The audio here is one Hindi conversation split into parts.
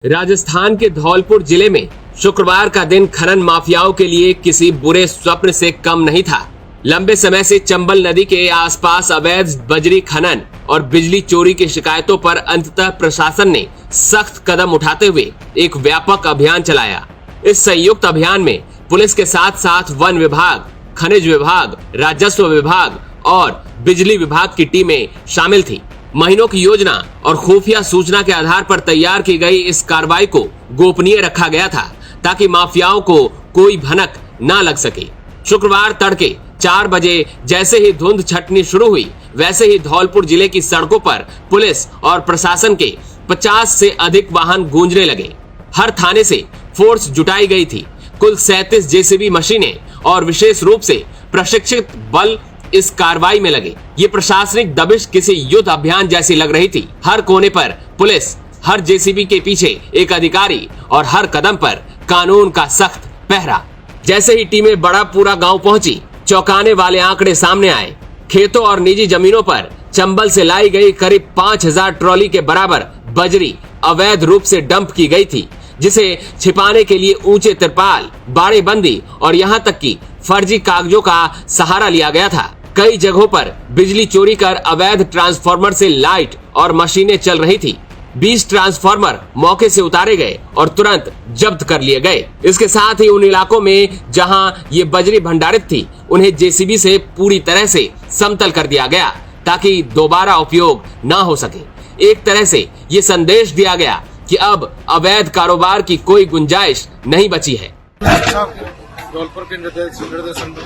राजस्थान के धौलपुर जिले में शुक्रवार का दिन खनन माफियाओं के लिए किसी बुरे स्वप्न से कम नहीं था। लंबे समय से चंबल नदी के आसपास अवैध बजरी खनन और बिजली चोरी की शिकायतों पर अंततः प्रशासन ने सख्त कदम उठाते हुए एक व्यापक अभियान चलाया। इस संयुक्त अभियान में पुलिस के साथ साथ वन विभाग, खनिज विभाग, राजस्व विभाग और बिजली विभाग की टीमें शामिल थी। महीनों की योजना और खुफिया सूचना के आधार पर तैयार की गई इस कार्रवाई को गोपनीय रखा गया था ताकि माफियाओं को कोई भनक न लग सके। शुक्रवार तड़के 4 बजे जैसे ही धुंध छटनी शुरू हुई, वैसे ही धौलपुर जिले की सड़कों पर पुलिस और प्रशासन के 50 से अधिक वाहन गूंजने लगे। हर थाने से फोर्स जुटाई गई थी। कुल 37 जेसीबी मशीनें और विशेष रूप से प्रशिक्षित बल इस कार्रवाई में लगे। ये प्रशासनिक दबिश किसी युद्ध अभियान जैसी लग रही थी। हर कोने पर पुलिस, हर जेसीबी के पीछे एक अधिकारी और हर कदम पर कानून का सख्त पहरा। जैसे ही टीमें बड़ा पूरा गांव पहुंची, चौंकाने वाले आंकड़े सामने आए। खेतों और निजी जमीनों पर चंबल से लाई गई करीब 5000 ट्रॉली के बराबर बजरी अवैध रूप से डंप की गई थी, जिसे छिपाने के लिए ऊंचे तिरपाल, बाड़ेबंदी और यहां तक कि फर्जी कागजों का सहारा लिया गया था। कई जगहों पर बिजली चोरी कर अवैध ट्रांसफार्मर से लाइट और मशीनें चल रही थी। 20 ट्रांसफार्मर मौके से उतारे गए और तुरंत जब्त कर लिए गए। इसके साथ ही उन इलाकों में जहां ये बजरी भंडारित थी, उन्हें जेसीबी से पूरी तरह से समतल कर दिया गया ताकि दोबारा उपयोग न हो सके। एक तरह से ये संदेश दिया गया कि अब अवैध कारोबार की कोई गुंजाइश नहीं बची है। धौलपुर के निर्देशन में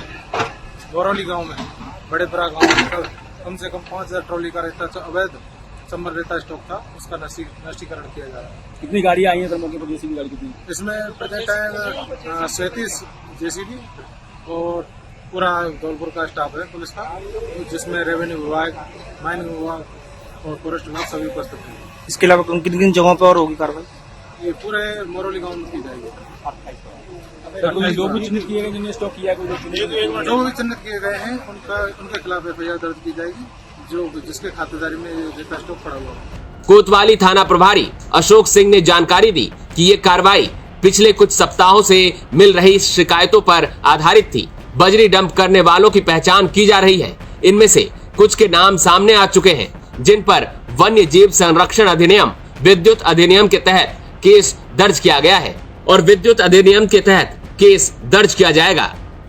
गौरौली गांव में बड़े बड़ा गांव में कम से कम 5000 ट्रॉली का रेता अवैध चंबल रेता स्टॉक था, उसका नष्टीकरण किया जा रहा है। कितनी गाड़ियां आई हैं सर मौके पर? जेसीबी गाड़ी कितनी? इसमें प्रेजेंट है 37 जेसीबी और पूरा धौलपुर का स्टाफ है पुलिस का, जिसमें रेवेन्यू विभाग, माइनिंग विभाग और फॉरेस्ट विभाग सभी उपस्थित हैं। इसके अलावा किन किन जगहों पर और होगी कार्रवाई? ये पूरे मोरौली गांव में की जाएगी। लोग भी चिन्हित किए गए जिन्हें स्टॉक किया है? जो भी चिन्हित किए गए हैं उनके खिलाफ एफआईआर दर्ज की जाएगी, जिसके खातेदारी में रेता स्टॉक पड़ा हुआ है। कोतवाली थाना प्रभारी अशोक सिंह ने जानकारी दी कि ये कार्रवाई पिछले कुछ सप्ताहों से मिल रही शिकायतों पर आधारित थी। बजरी डंप करने वालों की पहचान की जा रही है। इनमें से कुछ के नाम सामने आ चुके हैं, जिन पर वन्य जीव संरक्षण अधिनियम, विद्युत अधिनियम के तहत केस दर्ज किया गया है और विद्युत अधिनियम के तहत केस दर्ज किया जाएगा।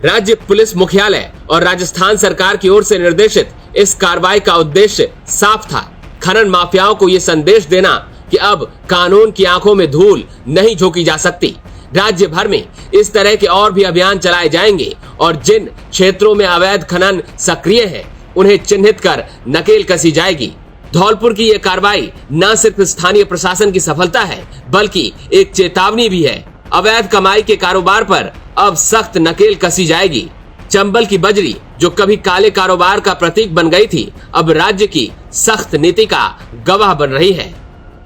राज्य पुलिस मुख्यालय और राजस्थान सरकार की ओर से निर्देशित इस कार्रवाई का उद्देश्य साफ था, खनन माफियाओं को ये संदेश देना कि अब कानून की आंखों में धूल नहीं झोंकी जा सकती। राज्य भर में इस तरह के और भी अभियान चलाए जाएंगे और जिन क्षेत्रों में अवैध खनन सक्रिय है, उन्हें चिन्हित कर नकेल कसी जाएगी। धौलपुर की यह कार्रवाई न सिर्फ स्थानीय प्रशासन की सफलता है, बल्कि एक चेतावनी भी है। अवैध कमाई के कारोबार पर अब सख्त नकेल कसी जाएगी। चंबल की बजरी, जो कभी काले कारोबार का प्रतीक बन गई थी, अब राज्य की सख्त नीति का गवाह बन रही है।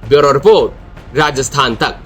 ब्यूरो रिपोर्ट, राजस्थान तक।